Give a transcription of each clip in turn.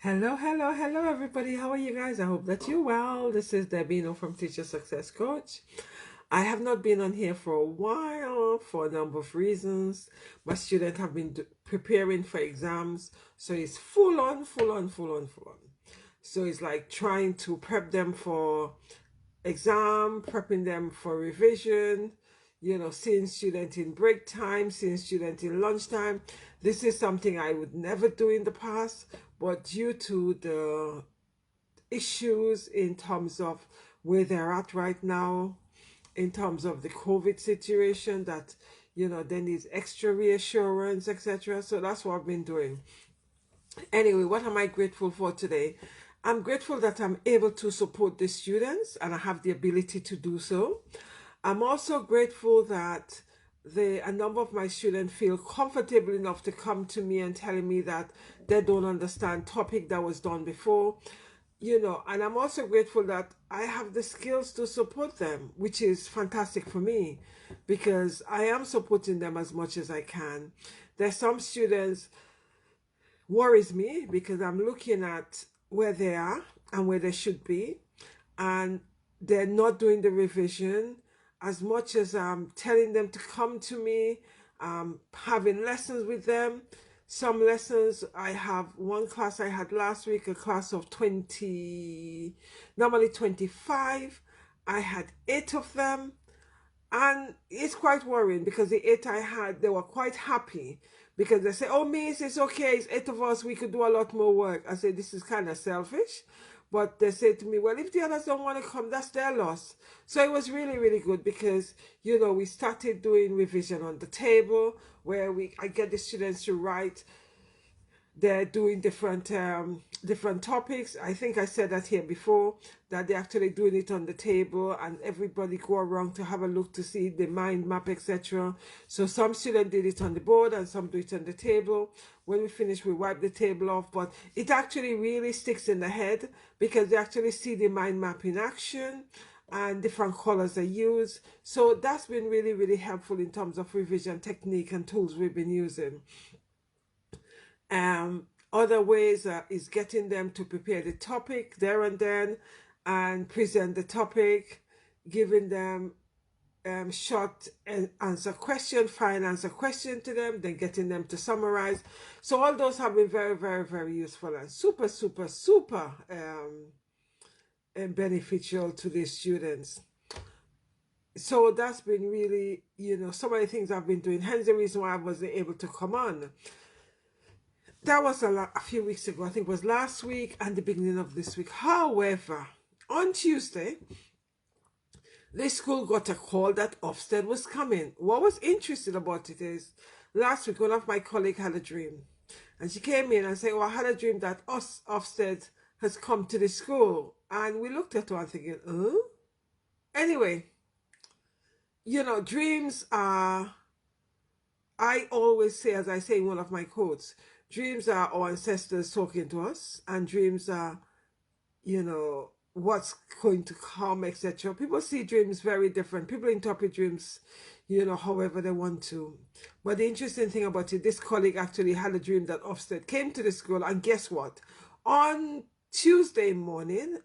Hello, hello, hello, everybody. How are you guys? I hope that you're well. This is Debino from Teacher Success Coach. I have not been on here for a while for a number of reasons. My students have been preparing for exams, so it's full on, full on, full on, full on. So it's like trying to prep them for exam, prepping them for revision, seeing student in break time, seeing student in lunchtime. This is something I would never do in the past, but due to the issues in terms of where they're at right now, in terms of the COVID situation, that they need extra reassurance, etc. So that's what I've been doing. Anyway, what am I grateful for today? I'm grateful that I'm able to support the students and I have the ability to do so. I'm also grateful that a number of my students feel comfortable enough to come to me and telling me that they don't understand topic that was done before, and I'm also grateful that I have the skills to support them, which is fantastic for me because I am supporting them as much as I can. There's some students worries me because I'm looking at where they are and where they should be, and they're not doing the revision as much as I'm telling them to come to me, having lessons with them. Some lessons I have, one class I had last week, a class of 20, normally 25. I had 8 of them, and it's quite worrying because the 8 I had, they were quite happy because they say, "Oh, miss, it's okay. It's 8 of us. We could do a lot more work." I said, "This is kind of selfish." But they said to me, "Well, if the others don't want to come, that's their loss." So it was really, really good because, we started doing revision on the table where I get the students to write. They're doing different topics. I think I said that here before, that they're actually doing it on the table and everybody go around to have a look to see the mind map, etc. So some students did it on the board and some do it on the table. When we finish, we wipe the table off, but it actually really sticks in the head because they actually see the mind map in action and different colors are used. So that's been really, really helpful in terms of revision technique and tools we've been using. Other ways is getting them to prepare the topic there and then and present the topic, giving them short answer question, fine answer question to them, then getting them to summarize. So all those have been very, very, very useful and super, super, super and beneficial to the students. So that's been really, some of the things I've been doing. Hence the reason why I wasn't able to come on. That was a few weeks ago. I think it was last week and the beginning of this week. However, on Tuesday, the school got a call that Ofsted was coming. What was interesting about it is last week one of my colleagues had a dream. And she came in and said, "Oh, I had a dream that Ofsted has come to the school." And we looked at her and thinking, "Oh?" Anyway, dreams are, I always say, as I say in one of my quotes, dreams are our ancestors talking to us, and dreams are, what's going to come, etc. People see dreams very different. People interpret dreams, however they want to. But the interesting thing about it, this colleague actually had a dream that Ofsted came to the school, and guess what? On Tuesday morning,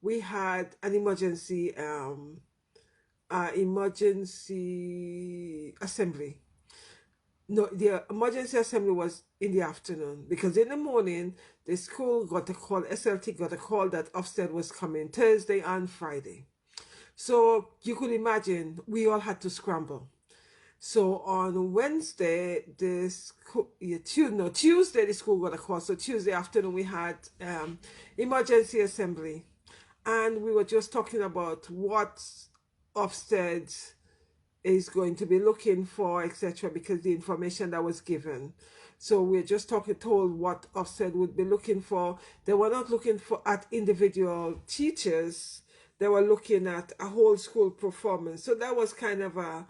we had an emergency assembly. No, the emergency assembly was in the afternoon because in the morning the school got a call, SLT got a call that Ofsted was coming Thursday and Friday. So you could imagine we all had to scramble. So on Wednesday, Tuesday the school got a call. So Tuesday afternoon we had emergency assembly, and we were just talking about what Ofsted is going to be looking for, etc., because the information that was given. So we're just told what Ofsted would be looking for. They were not looking for at individual teachers. They were looking at a whole school performance. So that was kind of I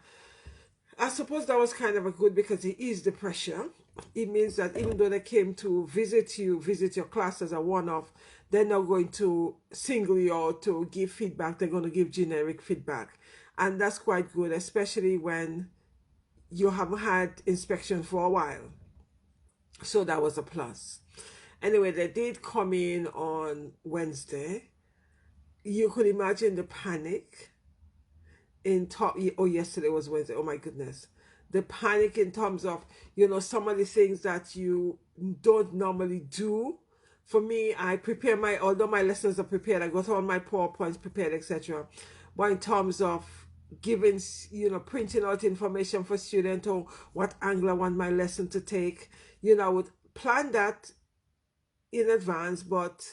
suppose that was kind of a good because it eased the pressure. It means that even though they came to visit your class as a one-off, they're not going to single you out to give feedback. They're going to give generic feedback. And that's quite good, especially when you haven't had inspection for a while. So that was a plus. Anyway, they did come in on Wednesday. You could imagine the panic in top. Oh, yesterday was Wednesday. Oh my goodness, the panic in terms of, some of the things that you don't normally do. For me, I prepare although my lessons are prepared, I got all my PowerPoints prepared, etc. But in terms of giving, printing out information for students, or what angle I want my lesson to take, I would plan that in advance, but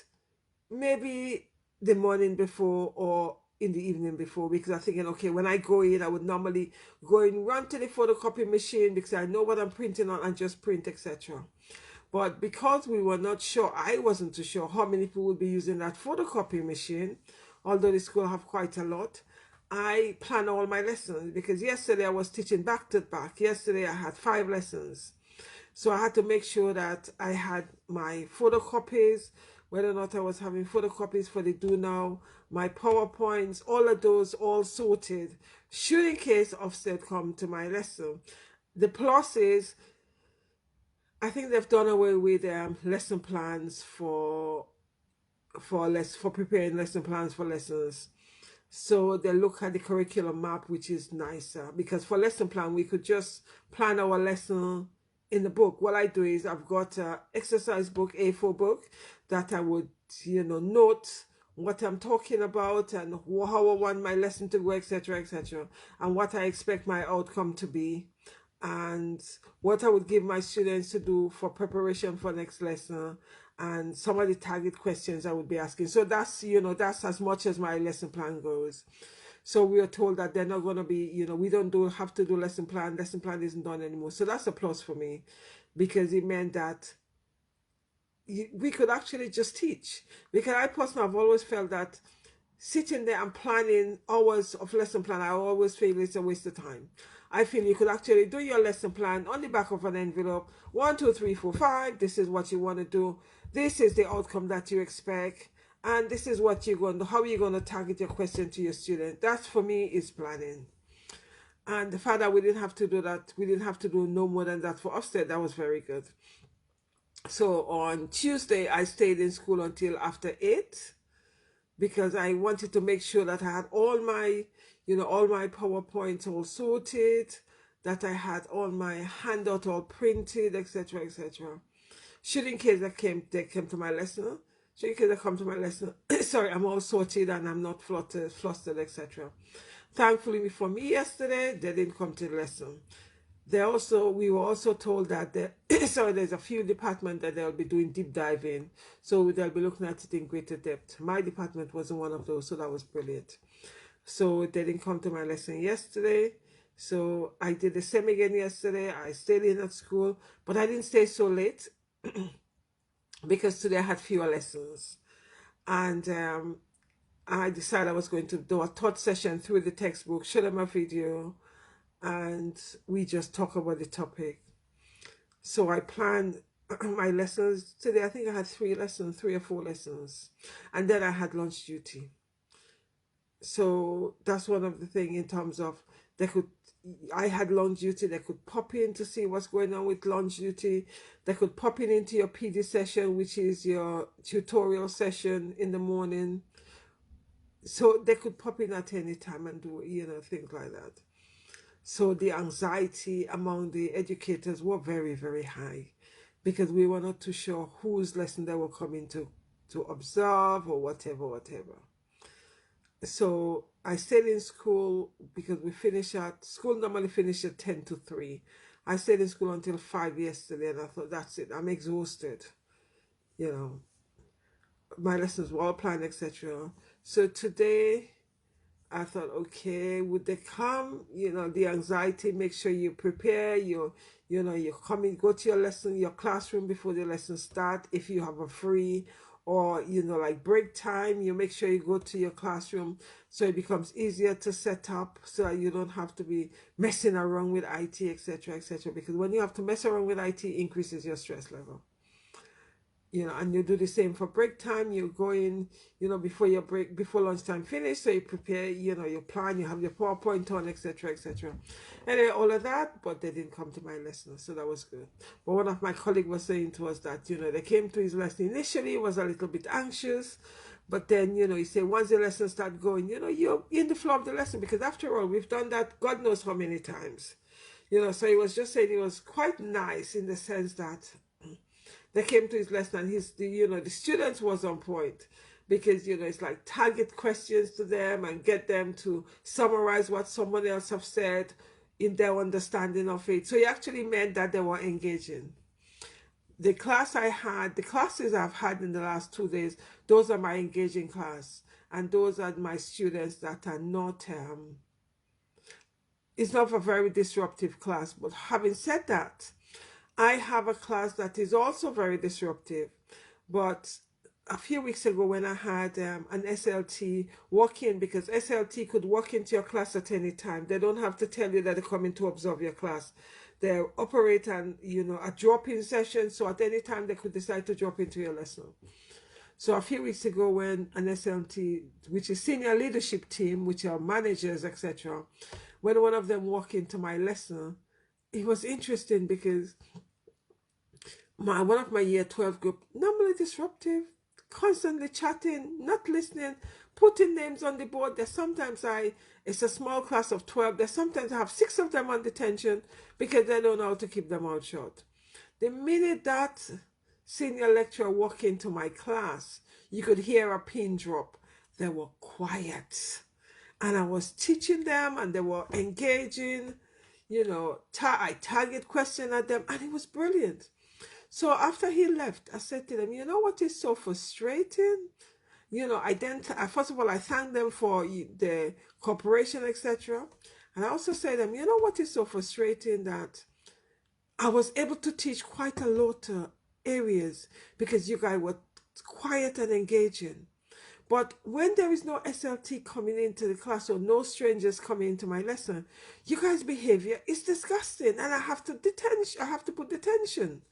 maybe the morning before or in the evening before, because I'm thinking, okay, when I go in, I would normally go in, run to the photocopy machine because I know what I'm printing on, and just print, etc. But because we were not sure, I wasn't too sure how many people would be using that photocopy machine, although the school have quite a lot. I plan all my lessons because yesterday I was teaching back to back. Yesterday I had 5 lessons. So I had to make sure that I had my photocopies, whether or not I was having photocopies for the Do Now, my PowerPoints, all of those all sorted, should in case Ofsted come to my lesson. The plus is, I think they've done away with lesson plans for preparing lesson plans for lessons. So they look at the curriculum map, which is nicer, because for lesson plan we could just plan our lesson in the book. What I do is I've got a exercise book, A4 book, that I would note what I'm talking about and how I want my lesson to go, etc., etc., and what I expect my outcome to be, and what I would give my students to do for preparation for next lesson, and some of the target questions I would be asking. So that's that's as much as my lesson plan goes. So we are told that they're not going to be, we don't have to do lesson plan. Lesson plan isn't done anymore. So that's a plus for me, because it meant that we could actually just teach. Because I personally have always felt that sitting there and planning hours of lesson plan, I always feel it's a waste of time. I feel you could actually do your lesson plan on the back of an envelope. 1, 2, 3, 4, 5. This is what you want to do. This is the outcome that you expect. And this is what you're going to, how you're going to target your question to your student. That for me is planning. And the fact that we didn't have to do that, we didn't have to do no more than that for Ofsted, that was very good. So on Tuesday, I stayed in school until after 8, because I wanted to make sure that I had all my, all my PowerPoints all sorted, that I had all my handout all printed, etc., etc. Should in case they came to my lesson, should in case they come to my lesson, sorry, I'm all sorted and I'm not flustered, etc. Thankfully for me yesterday, they didn't come to the lesson. We were also told that so there's a few departments that they'll be doing deep diving, so they'll be looking at it in greater depth. My department wasn't one of those, so that was brilliant. So they didn't come to my lesson yesterday, so I did the same again yesterday. I stayed in at school, but I didn't stay so late because today I had fewer lessons, and I decided I was going to do a thought session through the textbook, show them a video, and we just talk about the topic. So I planned my lessons today. I think I had 3 or 4 lessons, and then I had lunch duty. So that's one of the things in terms of I had lunch duty. They could pop in to see what's going on with lunch duty. They could pop in into your PD session, which is your tutorial session in the morning. So they could pop in at any time and do, things like that. So the anxiety among the educators were very, very high, because we were not too sure whose lesson they were coming to observe or whatever. So I stayed in school because school normally finish at 10 to 3. I stayed in school until 5 yesterday, and I thought, that's it, I'm exhausted. My lessons were all planned, etc. So today I thought, okay, would they come? The anxiety, make sure you prepare, you come in, go to your classroom before the lesson start. If you have a free or, like break time, you make sure you go to your classroom so it becomes easier to set up, so that you don't have to be messing around with IT, etc., etc. Because when you have to mess around with IT, it increases your stress level. and you do the same for break time. You go in, before your break, before lunchtime finish, so you prepare, your plan, you have your PowerPoint on, etc., etc. And all of that, but they didn't come to my lesson, so that was good. But one of my colleagues was saying to us that, they came to his lesson initially, was a little bit anxious, but then, he said once the lesson start going, you're in the flow of the lesson, because after all, we've done that God knows how many times. So he was just saying it was quite nice in the sense that they came to his lesson and the students was on point, because it's like target questions to them and get them to summarize what someone else have said in their understanding of it. So it actually meant that they were engaging. The classes I've had in the last 2 days, those are my engaging class, and those are my students that are not it's not a very disruptive class. But having said that, I have a class that is also very disruptive. But a few weeks ago, when I had an SLT walk in, because SLT could walk into your class at any time, they don't have to tell you that they're coming to observe your class. They operate on, a drop-in session, so at any time they could decide to drop into your lesson. So a few weeks ago, when an SLT, which is senior leadership team, which are managers, etc., when one of them walked into my lesson, it was interesting because one of my year 12 group, normally disruptive, constantly chatting, not listening, putting names on the board. It's a small class of 12. Sometimes I have 6 of them on detention because they don't know how to keep them out short. The minute that senior lecturer walked into my class, you could hear a pin drop. They were quiet. And I was teaching them and they were engaging. I target question at them, and it was brilliant. So after he left, I said to them, you know what is so frustrating? First of all, I thanked them for the cooperation, etc. And I also said to them, you know what is so frustrating, that I was able to teach quite a lot of areas because you guys were quiet and engaging. But when there is no SLT coming into the class or no strangers coming into my lesson, you guys' behavior is disgusting, and I have to put detention.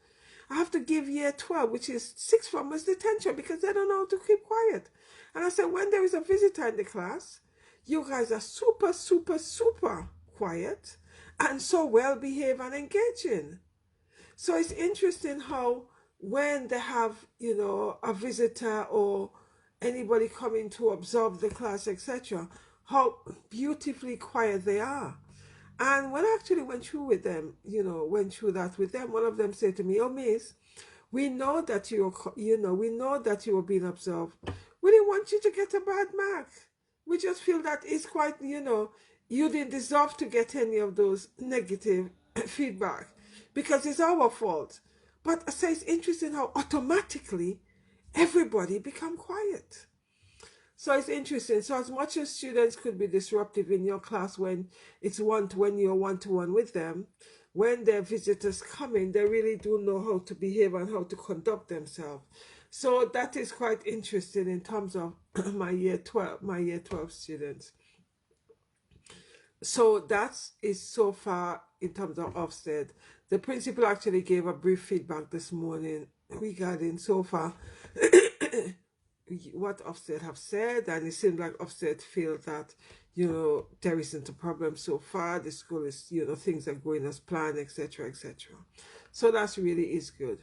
I have to give year 12, which is 6 formers, detention because they don't know how to keep quiet. And I said, when there is a visitor in the class, you guys are super, super, super quiet and so well behaved and engaging. So it's interesting how when they have, a visitor or anybody coming to observe the class, etc., how beautifully quiet they are. And when I actually went through that with them, one of them said to me, "Oh, Miss, we know that we know that you were being observed. We didn't want you to get a bad mark. We just feel that it's quite, you didn't deserve to get any of those negative feedback because it's our fault." But I say it's interesting how automatically everybody become quiet. So it's interesting. So as much as students could be disruptive in your class when you're one-to-one with them, when their visitors come in, they really do know how to behave and how to conduct themselves. So that is quite interesting in terms of my year 12 students. So that is so far in terms of Ofsted. The principal actually gave a brief feedback this morning regarding so far what Ofsted have said, and it seems like Ofsted feel that there isn't a problem so far. The school is things are going as planned, etc., etc. So that's really is good.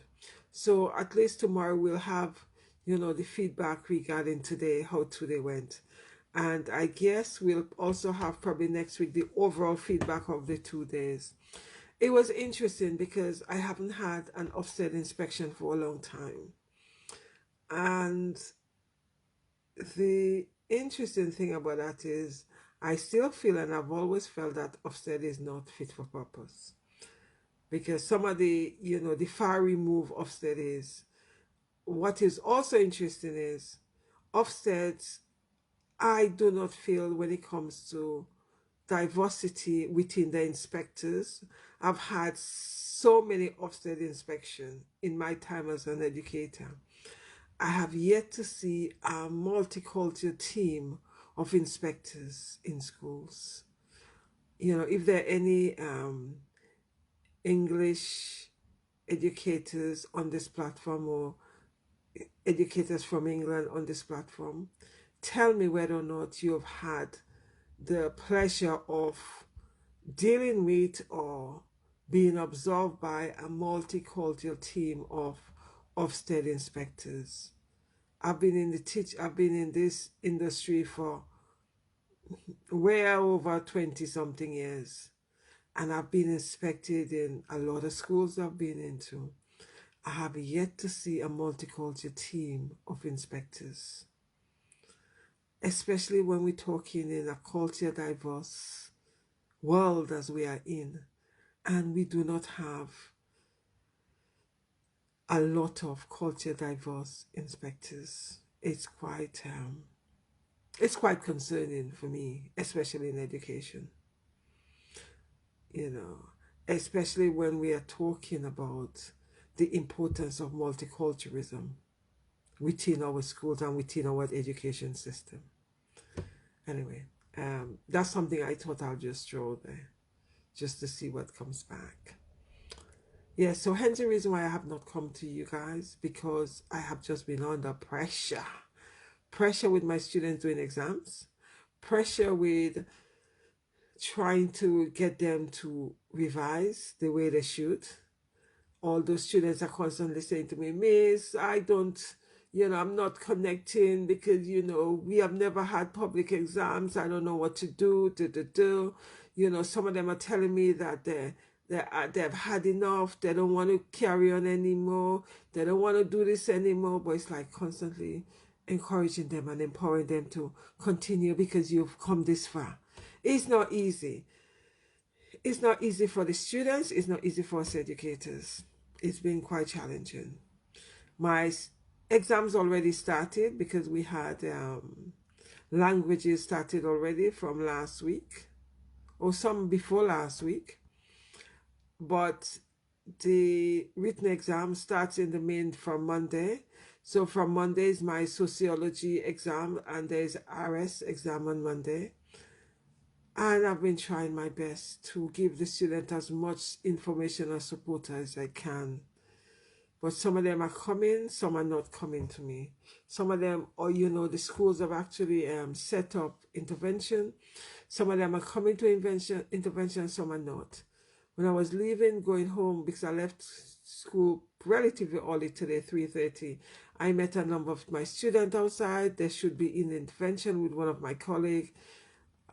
So at least tomorrow we'll have the feedback regarding today, how today went. And I guess we'll also have probably next week the overall feedback of the 2 days. It was interesting because I haven't had an Ofsted inspection for a long time. And the interesting thing about that is I still feel, and I've always felt, that Ofsted is not fit for purpose. Because some of the far remove Ofsted is. What is also interesting is Ofsted, I do not feel, when it comes to diversity within the inspectors. I've had so many Ofsted inspections in my time as an educator. I have yet to see a multicultural team of inspectors in schools. If there are any English educators on this platform or educators from England on this platform. Tell me whether or not you've had the pleasure of dealing with or being observed by a multicultural team of Ofsted inspectors. I've been in this industry for well over 20 something years, and I've been inspected in a lot of schools I've been into. I have yet to see a multicultural team of inspectors, especially when we're talking in a culture diverse world as we are in, and we do not have a lot of culture diverse inspectors. It's quite concerning for me, especially in education. You know, especially when we are talking about the importance of multiculturalism within our schools and within our education system. Anyway, that's something I thought I'll just throw there, just to see what comes back. Yeah, so hence the reason why I have not come to you guys, because I have just been under pressure. Pressure with my students doing exams, pressure with trying to get them to revise the way they should. All those students are constantly saying to me, Miss, I don't, I'm not connecting because, we have never had public exams. I don't know what to do. Some of them are telling me that they've had enough. They don't want to carry on anymore. They don't want to do this anymore. But it's like constantly encouraging them and empowering them to continue because you've come this far. It's not easy. It's not easy for the students. It's not easy for us educators. It's been quite challenging. My exams already started because we had languages started already from last week, or some before last week. But the written exam starts in the main from Monday. So from Monday is my sociology exam, and there's RS exam on Monday. And I've been trying my best to give the student as much information and support as I can. But some of them are coming, some are not coming to me. Some of them, or the schools have actually set up intervention. Some of them are coming to intervention, some are not. When I was leaving, going home, because I left school relatively early today, 3:30, I met a number of my students outside. They should be in intervention with one of my colleagues.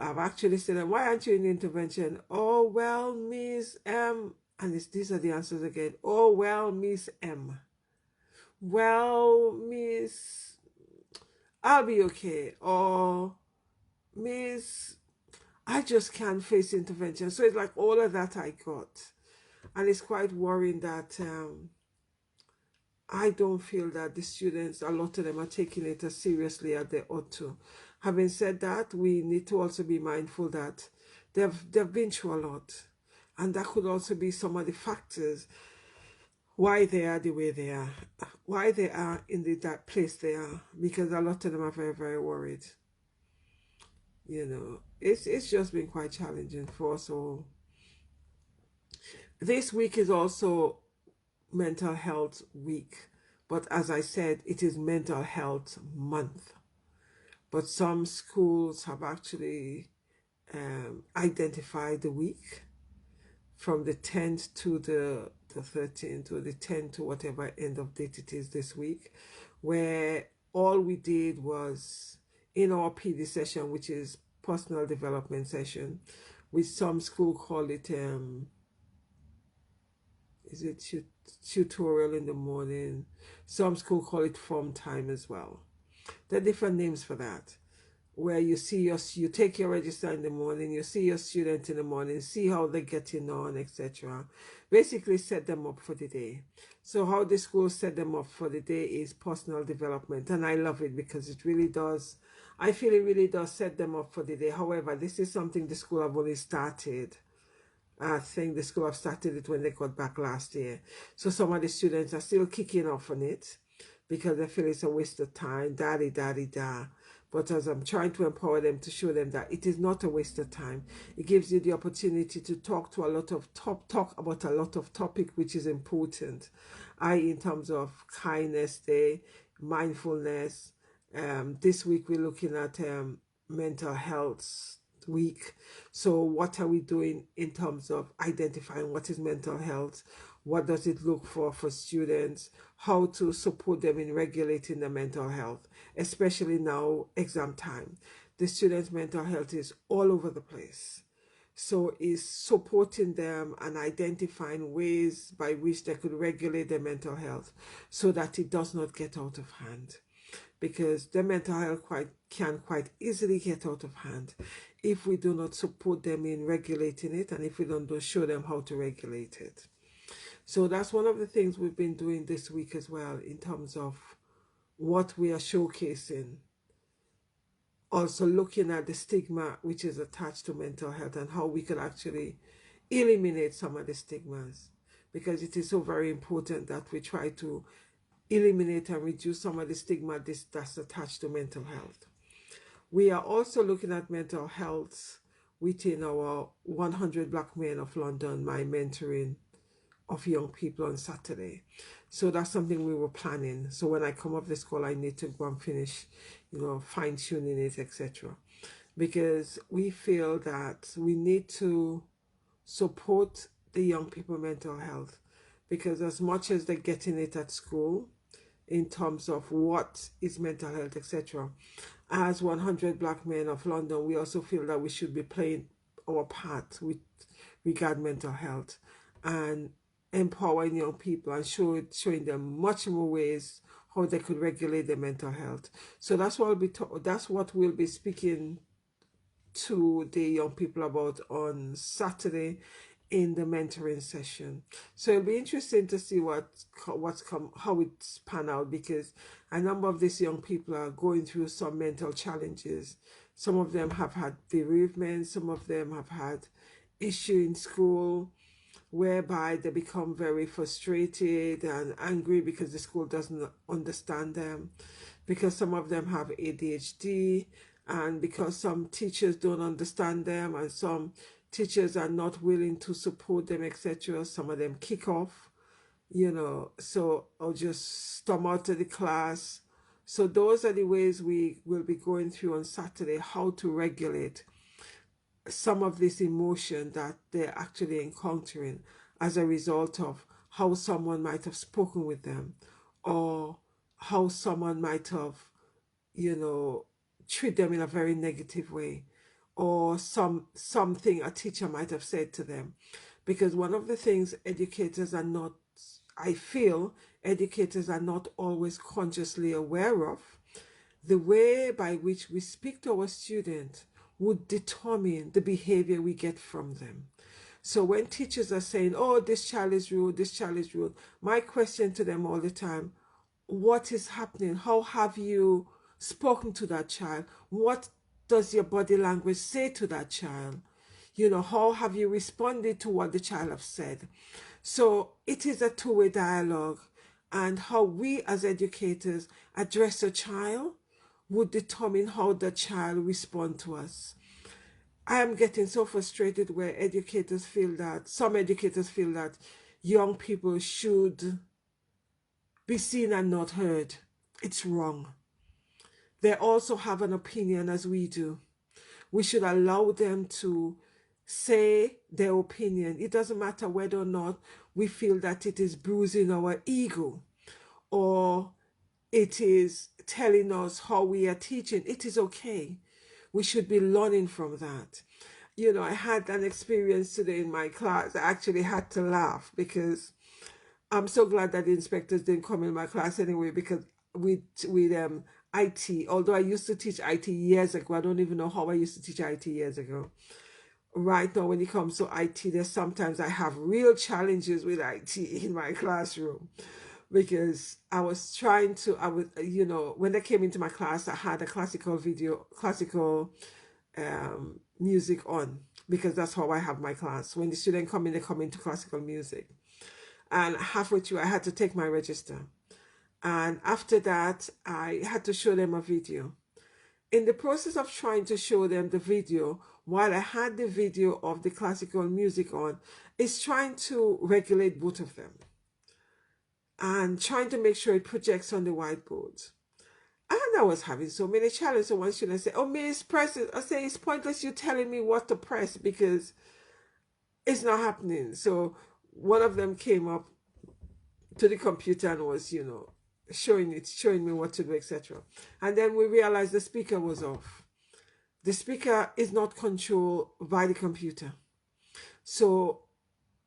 I've actually said, why aren't you in intervention? Oh, well, Miss M. And these are the answers again. Oh, well, Miss M. Well, Miss, I'll be okay. Or Miss, I just can't face intervention. So it's like all of that I got. And it's quite worrying that I don't feel that the students, a lot of them are taking it as seriously as they ought to. Having said that, we need to also be mindful that they've been through a lot. And that could also be some of the factors why they are the way they are, why they are in that place they are, because a lot of them are very, very worried. It's just been quite challenging for us all. This week is also Mental Health Week, but as I said, it is Mental Health Month. But some schools have actually identified the week from the 10th to the 13th, or the 10th to whatever end of date it is this week, where all we did was in our PD session, which is personal development session, which some school call it is it tutorial in the morning, some school call it form time as well. There are different names for that, where you take your register in the morning, you see your student in the morning, see how they're getting on, etc. Basically set them up for the day. So how the school set them up for the day is personal development, and I love it because it really does, I feel it really does set them up for the day. However, this is something the school have only started. I think the school have started it when they got back last year. So some of the students are still kicking off on it because they feel it's a waste of time, da. But as I'm trying to empower them, to show them that it is not a waste of time. It gives you the opportunity to talk about a lot of topic which is important. In terms of kindness day, mindfulness. This week we're looking at mental health week. So what are we doing in terms of identifying what is mental health? What does it look for students? How to support them in regulating their mental health, especially now exam time. The students' mental health is all over the place. So is supporting them and identifying ways by which they could regulate their mental health so that it does not get out of hand. Because their mental health can quite easily get out of hand if we do not support them in regulating it and if we don't show them how to regulate it. So that's one of the things we've been doing this week as well in terms of what we are showcasing. Also looking at the stigma which is attached to mental health and how we could actually eliminate some of the stigmas, because it is so very important that we try to eliminate and reduce some of the stigma that's attached to mental health. We are also looking at mental health within our 100 Black Men of London, my mentoring of young people on Saturday. So that's something we were planning. So when I come off this call, I need to go and finish, fine tuning it, etc. Because we feel that we need to support the young people mental health, because as much as they're getting it at school in terms of what is mental health, etc., as 100 Black Men of London, we also feel that we should be playing our part with regard mental health and empowering young people and showing them much more ways how they could regulate their mental health. So that's what we'll be speaking to the young people about on Saturday in the mentoring session. So it'll be interesting to see how it's pan out, because a number of these young people are going through some mental challenges. Some of them have had bereavement, some of them have had issue in school whereby they become very frustrated and angry because the school doesn't understand them, because some of them have ADHD, and because some teachers don't understand them and some teachers are not willing to support them, etc. Some of them kick off, so I'll just storm out of the class. So those are the ways we will be going through on Saturday, how to regulate some of this emotion that they're actually encountering as a result of how someone might have spoken with them, or how someone might have, treat them in a very negative way, or something a teacher might have said to them. Because one of the things I feel educators are not always consciously aware of, the way by which we speak to our students would determine the behavior we get from them. So when teachers are saying, oh, this child is rude, this child is rude, my question to them all the time, what is happening? How have you spoken to that child? What does your body language say to that child? How have you responded to what the child has said? So it is a two-way dialogue, and how we as educators address a child would determine how the child responds to us. I am getting so frustrated where some educators feel that young people should be seen and not heard. It's wrong. They also have an opinion as we do. We should allow them to say their opinion. It doesn't matter whether or not we feel that it is bruising our ego or it is telling us how we are teaching. It is okay. We should be learning from that. I had an experience today in my class. I actually had to laugh because I'm so glad that the inspectors didn't come in my class anyway, because with IT, although I used to teach IT years ago, I don't even know how I used to teach IT years ago. Right now, when it comes to IT, there's sometimes I have real challenges with IT in my classroom, because when they came into my class, I had a classical music on, because that's how I have my class. When the students come in, they come into classical music. And halfway through, I had to take my register. And after that, I had to show them a video. In the process of trying to show them the video, while I had the video of the classical music on, it's trying to regulate both of them. and trying to make sure it projects on the whiteboard. And I was having so many challenges. So one student said, "Oh, Miss, press it." I say, "It's pointless you telling me what to press because it's not happening." So one of them came up to the computer and was, showing me what to do, etc. And then we realized the speaker was off. The speaker is not controlled by the computer. So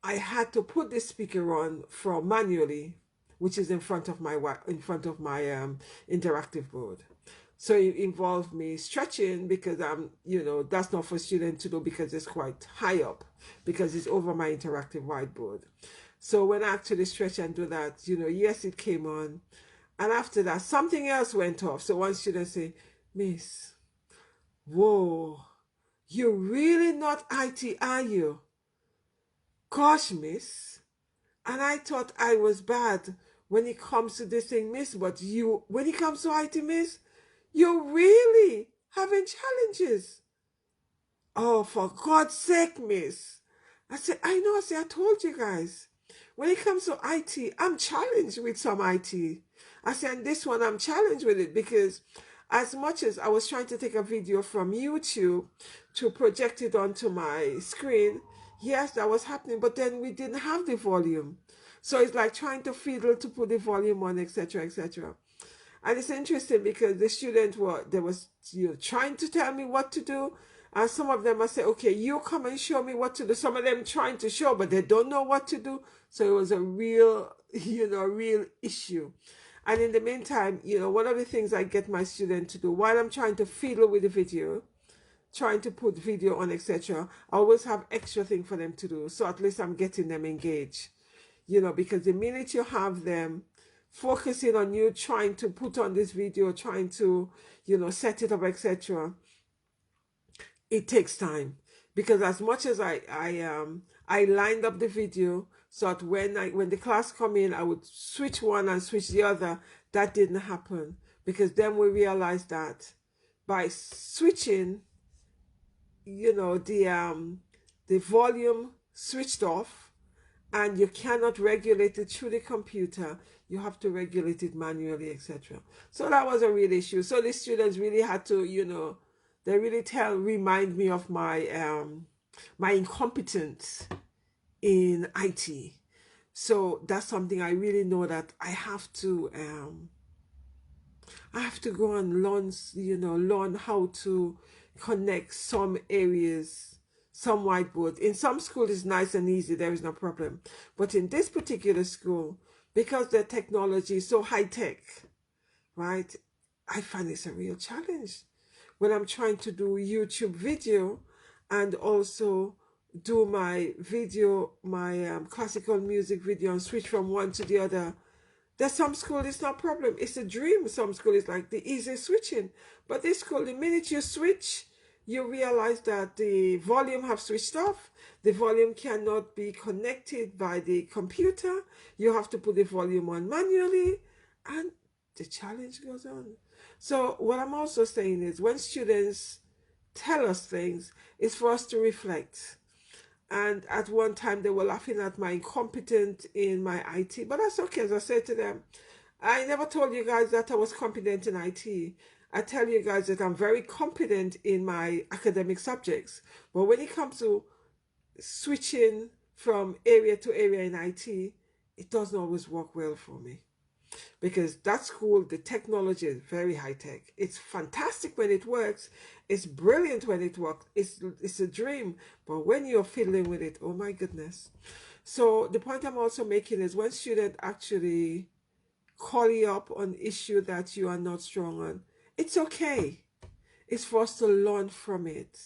I had to put the speaker on from manually, which is in front of my interactive board. So it involved me stretching because that's not for students to do because it's quite high up because it's over my interactive whiteboard. So when I actually stretch and do that, yes, it came on. And after that, something else went off. So one student say, "Miss, whoa, you're really not IT, are you?" "Gosh, miss." And I thought I was bad when it comes to this thing, miss. But when it comes to IT, miss, you're really having challenges. "Oh, for God's sake, miss." I said, "I know." I said, "I told you guys. When it comes to IT, I'm challenged with some IT." I said, "And this one, I'm challenged with it because as much as I was trying to take a video from YouTube to project it onto my screen, yes, that was happening, but then we didn't have the volume. So it's like trying to fiddle to put the volume on, etc., etc. And it's interesting because the students was trying to tell me what to do. And some of them I say, "Okay, you come and show me what to do." Some of them trying to show, but they don't know what to do. So it was a real, real issue. And in the meantime, one of the things I get my student to do while I'm trying to fiddle with the video, trying to put video on, etc., I always have extra thing for them to do. So at least I'm getting them engaged, because the minute you have them focusing on you trying to put on this video, trying to, set it up, etc., it takes time. Because as much as I lined up the video so that when the class come in, I would switch one and switch the other. That didn't happen because then we realized that by switching, the volume switched off, and you cannot regulate it through the computer. You have to regulate it manually, etc. So that was a real issue. So the students really had to, they really remind me of my incompetence in IT. So that's something I really know that I have to go and learn how to connect some areas, some whiteboard. In some schools it's nice and easy, there is no problem. But in this particular school, because the technology is so high tech, right, I find it's a real challenge when I'm trying to do YouTube video and also do my video, my classical music video, and switch from one to the other. There's some school it's not a problem. It's a dream. Some school is like the easy switching. But this school, the minute you switch, you realize that the volume have switched off. The volume cannot be connected by the computer. You have to put the volume on manually, and the challenge goes on. So what I'm also saying is when students tell us things, it's for us to reflect. And at one time they were laughing at my incompetence in my IT, but that's okay. As I said to them, I never told you guys that I was competent in IT. I tell you guys that I'm very competent in my academic subjects. But when it comes to switching from area to area in IT, it doesn't always work well for me. Because that school, the technology is very high tech. It's fantastic when it works. It's brilliant when it works. It's a dream. But when you're fiddling with it, oh my goodness. So the point I'm also making is when students actually call you up on issue that you are not strong on, it's okay. It's for us to learn from it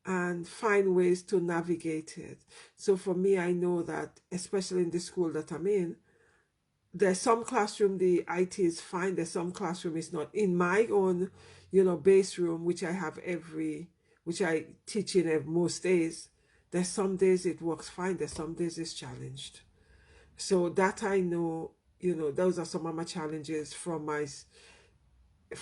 and find ways to navigate it. So for me, I know that, especially in the school that I'm in, there's some classroom the IT is fine, there's some classroom is not. In my own, base room, which I teach in most days, there's some days it works fine, there's some days it's challenged. So that I know, those are some of my challenges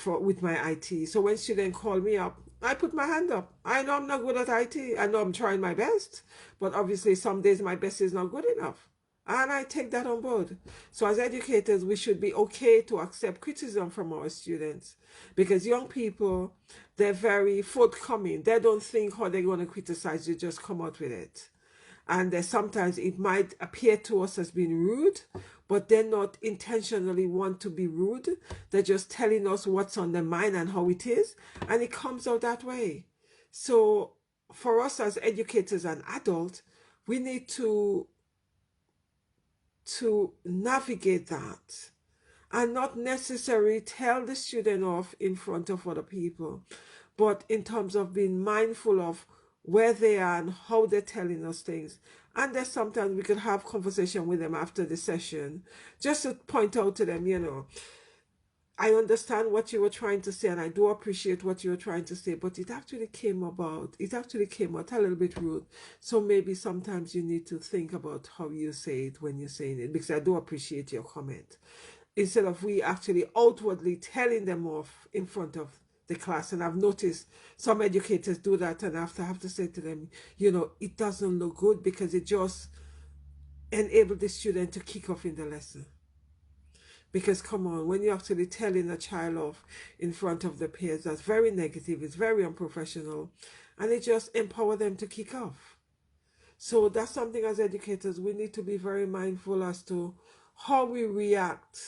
with my IT. So when students call me up, I put my hand up. I know I'm not good at IT. I know I'm trying my best, but obviously some days my best is not good enough. And I take that on board. So as educators, we should be okay to accept criticism from our students, because young people, they're very forthcoming. They don't think how they're going to criticize you, just come out with it. And sometimes it might appear to us as being rude, but they're not intentionally want to be rude. They're just telling us what's on their mind and how it is, and it comes out that way. So for us as educators and adults, we need to navigate that and not necessarily tell the student off in front of other people, but in terms of being mindful of where they are and how they're telling us things. And then sometimes we could have conversation with them after the session, just to point out to them, I understand what you were trying to say, and I do appreciate what you were trying to say, but it actually came out a little bit rude. So maybe sometimes you need to think about how you say it when you're saying it, because I do appreciate your comment. Instead of we actually outwardly telling them off in front of the class. And I've noticed some educators do that, and after I have to say to them, it doesn't look good, because it just enables the student to kick off in the lesson. Because come on, when you're actually telling a child off in front of the peers, that's very negative, it's very unprofessional, and it just empowers them to kick off. So that's something as educators we need to be very mindful as to how we react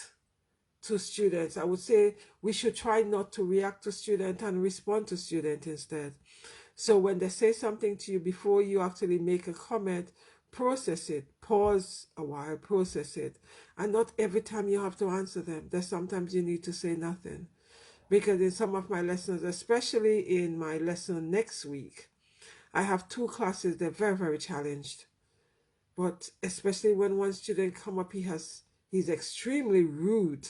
to students. I would say we should try not to react to students and respond to students instead. So when they say something to you, before you actually make a comment, process it, pause a while, process it. And not every time you have to answer them. There's sometimes you need to say nothing. Because in some of my lessons, especially in my lesson next week, I have 2 classes. They're very, very challenged. But especially when one student come up, he's extremely rude.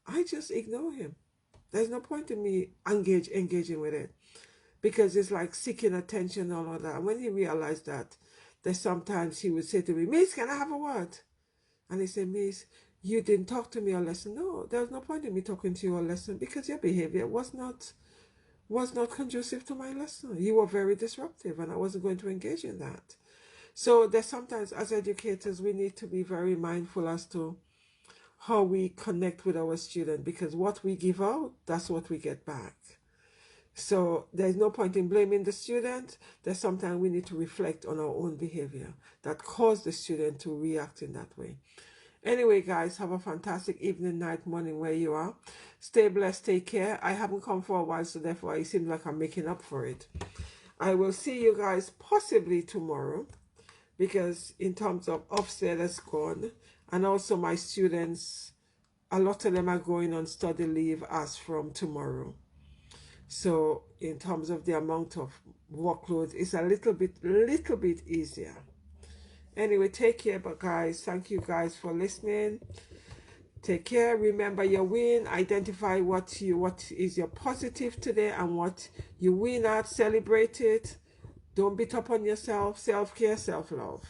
I just ignore him. There's no point in me engaging with it, because it's like seeking attention and all of that. And when he realized that sometimes he would say to me, Miss, can I have a word? And he said, Miss, you didn't talk to me all lesson. No, there was no point in me talking to you all lesson, because your behavior was not conducive to my lesson. You were very disruptive, and I wasn't going to engage in that. So there's sometimes as educators we need to be very mindful as to how we connect with our student, because what we give out, that's what we get back. So there's no point in blaming the student. There's sometimes we need to reflect on our own behavior that caused the student to react in that way. Anyway, guys, have a fantastic evening, night, morning where you are. Stay blessed, take care. I haven't come for a while, so therefore it seems like I'm making up for it. I will see you guys possibly tomorrow, because in terms of Ofsted has gone, and also my students, a lot of them are going on study leave as from tomorrow. So in terms of the amount of workload, it's a little bit easier. Anyway, take care, but guys, thank you guys for listening. Take care. Remember your win. Identify what is your positive today and what you win at. Celebrate it. Don't beat up on yourself. Self-care, self-love.